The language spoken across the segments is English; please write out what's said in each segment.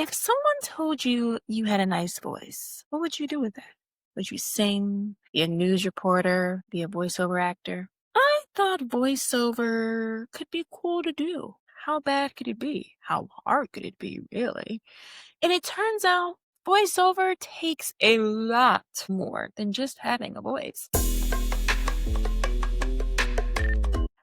If someone told you you had a nice voice, what would you do with it? Would you sing, be a news reporter, be a voiceover actor? I thought voiceover could be cool to do. How bad could it be? How hard could it be, really? And it turns out voiceover takes a lot more than just having a voice.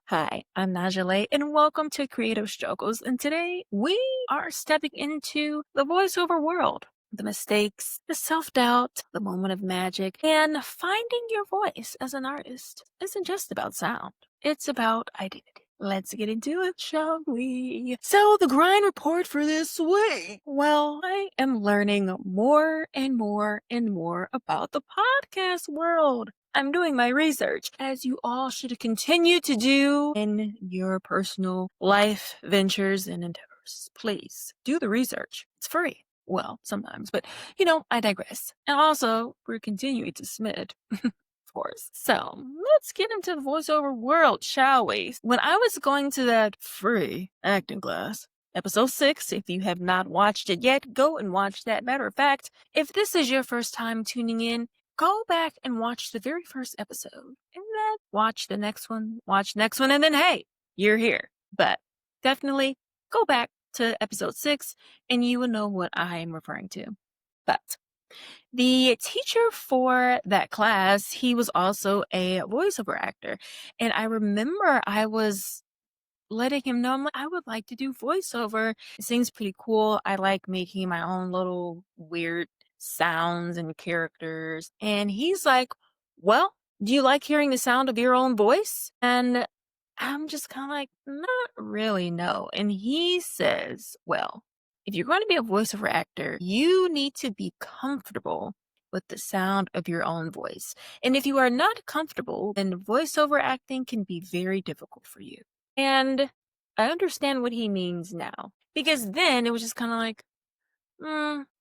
Hi, I'm Nahjalae, and welcome to Creative Struggles. And today we are stepping into the voiceover world. The mistakes, the self doubt, the moment of magic, and finding your voice as an artist isn't just about sound, it's about identity. Let's get into it, shall we? So, the grind report for this week. Well, I am learning more and more and more about the podcast world. I'm doing my research, as you all should continue to do in your personal life ventures and endeavors. Please do the research. It's free. Well, sometimes, but I digress. And also, we're continuing to submit. Of course. So let's get into the voiceover world, shall we? When I was going to that free acting class, episode 6, if you have not watched it yet, go and watch that. Matter of fact, if this is your first time tuning in, go back and watch the very first episode. And then watch the next one, and then hey, you're here. But definitely go back to episode 6 and you will know what I am referring to. But the teacher for that class, he was also a voiceover actor. And I remember I was letting him know, I'm like, I would like to do voiceover. It seems pretty cool. I like making my own little weird sounds and characters. And he's like, well, do you like hearing the sound of your own voice? And I'm just kind of like, not really, no. And he says, well, if you're going to be a voiceover actor, you need to be comfortable with the sound of your own voice. And if you are not comfortable, then voiceover acting can be very difficult for you. And I understand what he means now. Because then it was just kind of like,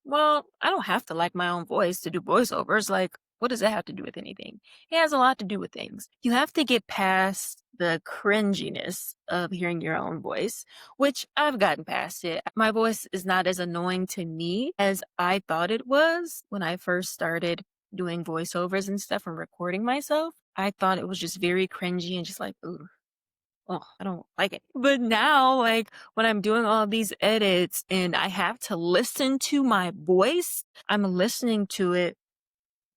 well, I don't have to like my own voice to do voiceovers. Like, what does that have to do with anything? It has a lot to do with things. You have to get past the cringiness of hearing your own voice, which I've gotten past it. My voice is not as annoying to me as I thought it was when I first started doing voiceovers and stuff and recording myself. I thought it was just very cringy and just like, ooh. Oh, I don't like it. But now, like, when I'm doing all these edits and I have to listen to my voice, I'm listening to it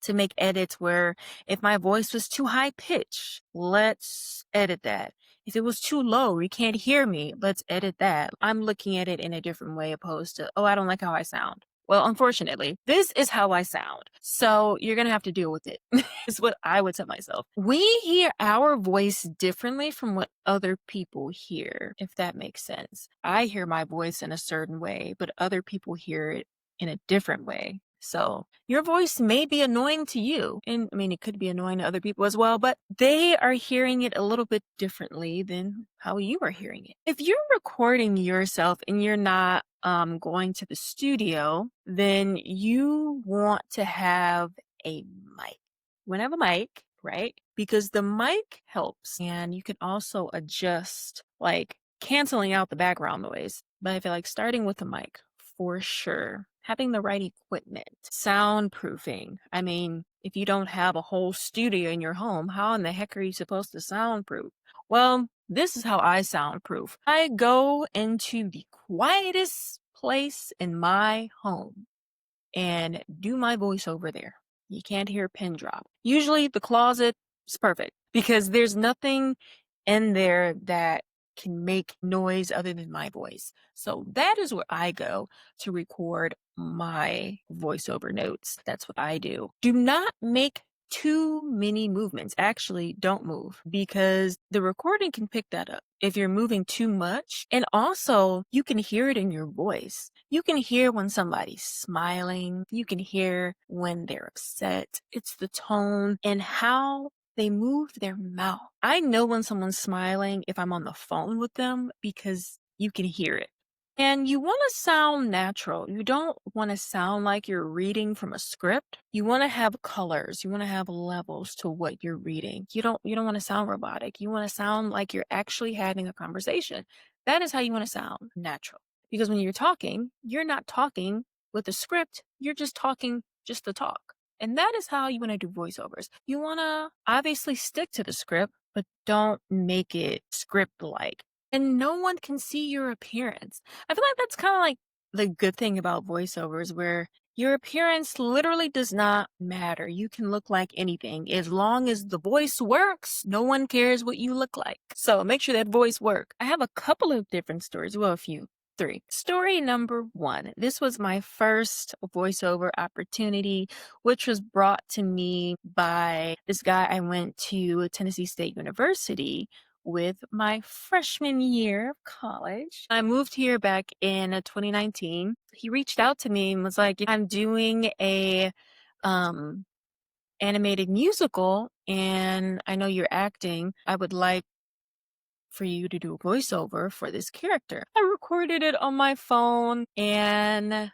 to make edits where if my voice was too high pitched, let's edit that. If it was too low, you can't hear me, let's edit that. I'm looking at it in a different way opposed to, oh, I don't like how I sound. Well, unfortunately, this is how I sound. So you're going to have to deal with it, is what I would tell myself. We hear our voice differently from what other people hear, if that makes sense. I hear my voice in a certain way, but other people hear it in a different way. So your voice may be annoying to you. And I mean, it could be annoying to other people as well, but they are hearing it a little bit differently than how you are hearing it. If you're recording yourself and you're not going to the studio, then you want to have a mic. You want to have a mic, right? Because the mic helps and you can also adjust, like canceling out the background noise. But I feel like starting with a mic for sure. Having the right equipment, soundproofing. I mean, if you don't have a whole studio in your home, how in the heck are you supposed to soundproof? Well, this is how I soundproof. I go into the quietest place in my home and do my voice over there. You can't hear a pin drop. Usually the closet is perfect because there's nothing in there that can make noise other than my voice. So that is where I go to record my voiceover notes. That's what I do. Do not make too many movements. Actually, don't move because the recording can pick that up if you're moving too much. And also, you can hear it in your voice. You can hear when somebody's smiling. You can hear when they're upset. It's the tone and how they move their mouth. I know when someone's smiling if I'm on the phone with them because you can hear it. And you want to sound natural. You don't want to sound like you're reading from a script. You want to have colors. You want to have levels to what you're reading. You don't want to sound robotic. You want to sound like you're actually having a conversation. That is how you want to sound natural. Because when you're talking, you're not talking with a script, you're just talking just to talk. And that is how you want to do voiceovers. You want to obviously stick to the script, but don't make it script like. And no one can see your appearance. I feel like that's kind of like the good thing about voiceovers, where your appearance literally does not matter. You can look like anything. As long as the voice works, no one cares what you look like. So make sure that voice works. I have a couple of different stories. Well, a few. Three. Story number one. This was my first voiceover opportunity, which was brought to me by this guy I went to Tennessee State University with my freshman year of college. I moved here back in 2019. He reached out to me and was like, I'm doing a animated musical and I know you're acting. I would like for you to do a voiceover for this character. I recorded it on my phone and I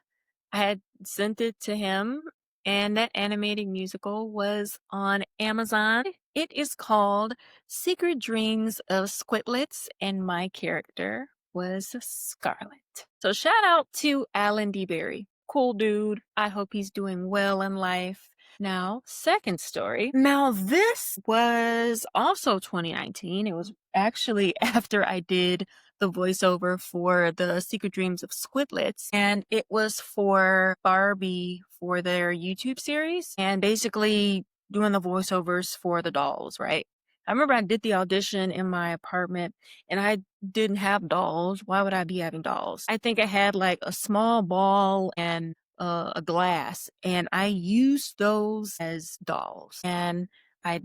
had sent it to him, and that animated musical was on Amazon. It is called Secret Dreams of Squitlets, and my character was Scarlet. So shout out to Alan D. Berry. Cool dude. I hope he's doing well in life. Now, second story. Now, this was also 2019. It was actually after I did the voiceover for the Secret Dreams of Squitlets, and it was for Barbie for their YouTube series, and basically doing the voiceovers for the dolls, right? I remember I did the audition in my apartment and I didn't have dolls. Why would I be having dolls? I think I had like a small ball and a glass, and I used those as dolls. And I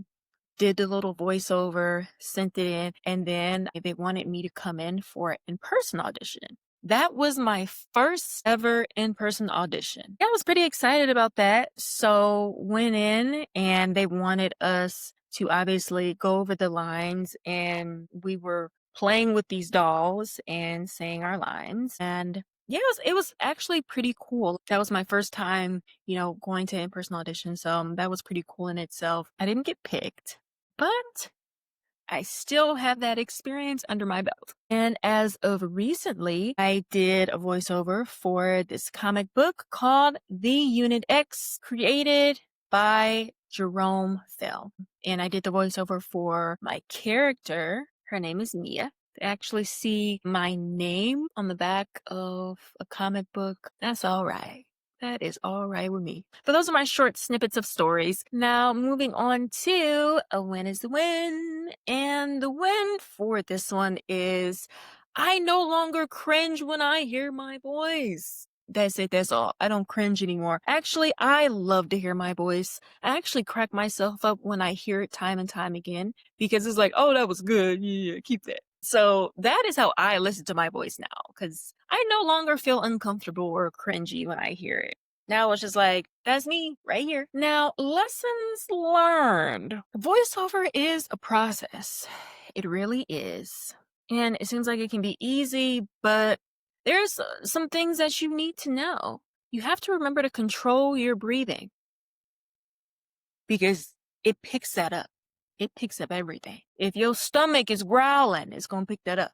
did the little voiceover, sent it in, and then they wanted me to come in for an in-person audition. That was my first ever in-person audition. I was pretty excited about that. So went in and they wanted us to obviously go over the lines, and we were playing with these dolls and saying our lines. And yeah, it was actually pretty cool. That was my first time, going to in-person audition. So that was pretty cool in itself. I didn't get picked, but I still have that experience under my belt. And as of recently, I did a voiceover for this comic book called The Unit X, created by Jerome Fell. And I did the voiceover for my character. Her name is Mia. To actually see my name on the back of a comic book, that's all right. That is all right with me. But those are my short snippets of stories. Now, moving on to a win is the win. And the win for this one is I no longer cringe when I hear my voice. That's it. That's all. I don't cringe anymore. Actually, I love to hear my voice. I actually crack myself up when I hear it time and time again because it's like, oh, that was good. Yeah, keep that. So that is how I listen to my voice now, because I no longer feel uncomfortable or cringy when I hear it. Now it's just like, that's me right here. Now, lessons learned. Voiceover is a process. It really is. And it seems like it can be easy, but there's some things that you need to know. You have to remember to control your breathing because it picks that up. It picks up everything. If your stomach is growling, it's going to pick that up.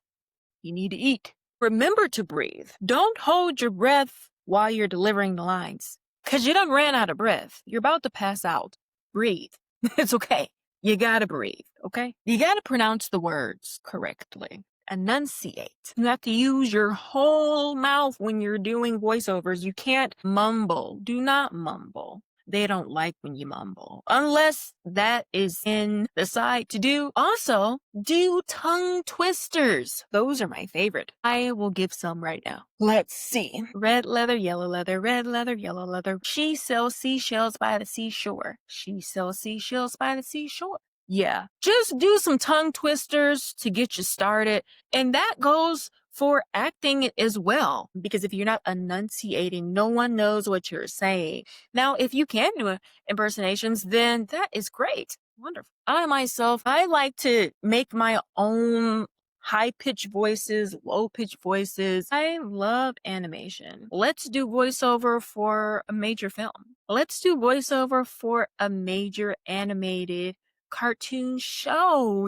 You need to eat. Remember to breathe. Don't hold your breath while you're delivering the lines, because you done ran out of breath. You're about to pass out. Breathe. It's okay. You gotta breathe, okay? You gotta pronounce the words correctly. Enunciate. You have to use your whole mouth when you're doing voiceovers. You can't mumble. Do not mumble. They don't like when you mumble, unless that is in the side to do. Also, do tongue twisters. Those are my favorite. I will give some right now. Let's see. Red leather, yellow leather, red leather, yellow leather. She sells seashells by the seashore. She sells seashells by the seashore. Yeah, just do some tongue twisters to get you started. And that goes for acting as well, because if you're not enunciating, no one knows what you're saying. Now, if you can do impersonations, then that is great. Wonderful. I myself, I like to make my own high-pitched voices, low-pitched voices. I love animation. Let's do voiceover for a major film. Let's do voiceover for a major animated cartoon show.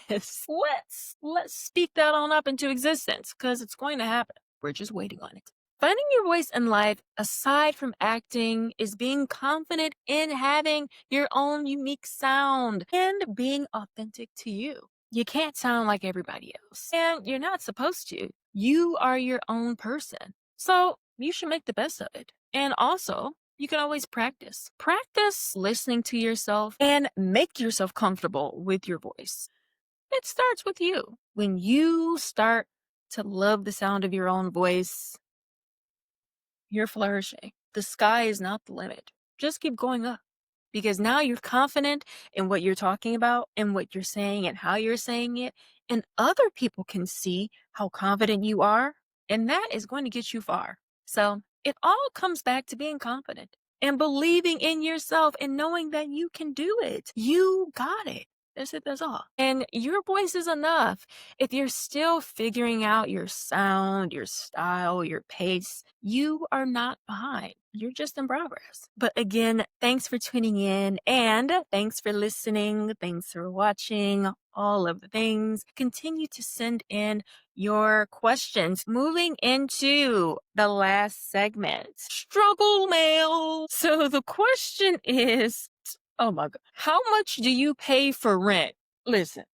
Yes. Let's speak that on up into existence, because it's going to happen. We're just waiting on it. Finding your voice in life, aside from acting, is being confident in having your own unique sound and being authentic to you. You can't sound like everybody else, and you're not supposed to. You are your own person. So you should make the best of it. And also, you can always practice. Practice listening to yourself and make yourself comfortable with your voice. It starts with you. When you start to love the sound of your own voice, you're flourishing. The sky is not the limit. Just keep going up because now you're confident in what you're talking about and what you're saying and how you're saying it. And other people can see how confident you are, and that is going to get you far. So it all comes back to being confident and believing in yourself and knowing that you can do it. You got it. That's it, that's all. And your voice is enough. If you're still figuring out your sound, your style, your pace, you are not behind. You're just in progress. But again, thanks for tuning in and thanks for listening. Thanks for watching all of the things. Continue to send in your questions. Moving into the last segment, struggle mail. So the question is, oh my God. How much do you pay for rent? Listen.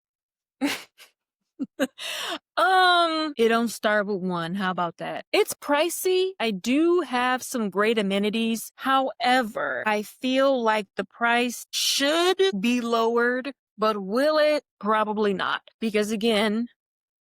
It don't start with one. How about that? It's pricey. I do have some great amenities. However, I feel like the price should be lowered, but will it? Probably not. Because again,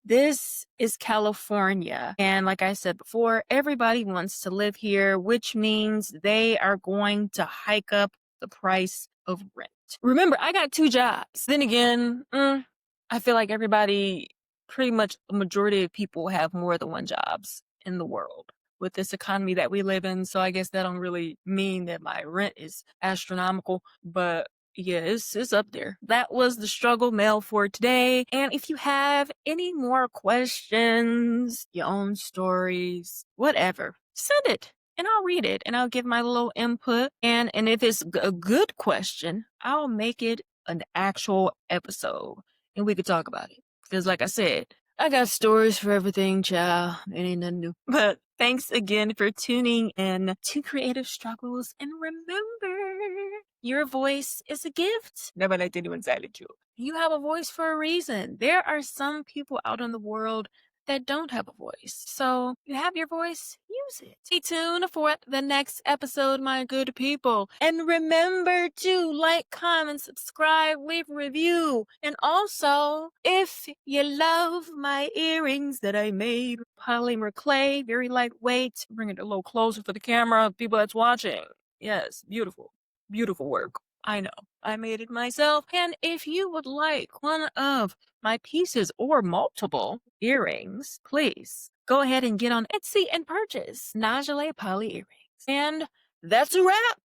this is California. And like I said before, everybody wants to live here, which means they are going to hike up the price of rent. Remember, I got 2 jobs. Then again, I feel like everybody, pretty much a majority of people have more than 1 jobs in the world with this economy that we live in. So I guess that don't really mean that my rent is astronomical, but yeah, it's up there. That was the struggle mail for today. And if you have any more questions, your own stories, whatever, send it and I'll read it and I'll give my little input. And if it's a good question, I'll make it an actual episode and we could talk about it. Because like I said, I got stories for everything, child. It ain't nothing new. But thanks again for tuning in to Creative Struggles. And remember, your voice is a gift. Never let anyone silence you. You have a voice for a reason. There are some people out in the world that don't have a voice. So you have your voice, use it. Stay tuned for the next episode, my good people. And remember to like, comment, subscribe, leave a review. And also, if you love my earrings that I made with polymer clay, very lightweight, bring it a little closer for the camera, people that's watching. Yes, beautiful. Beautiful work. I know. I made it myself. And if you would like one of my pieces or multiple earrings, please go ahead and get on Etsy and purchase Nahjalae poly earrings. And that's a wrap.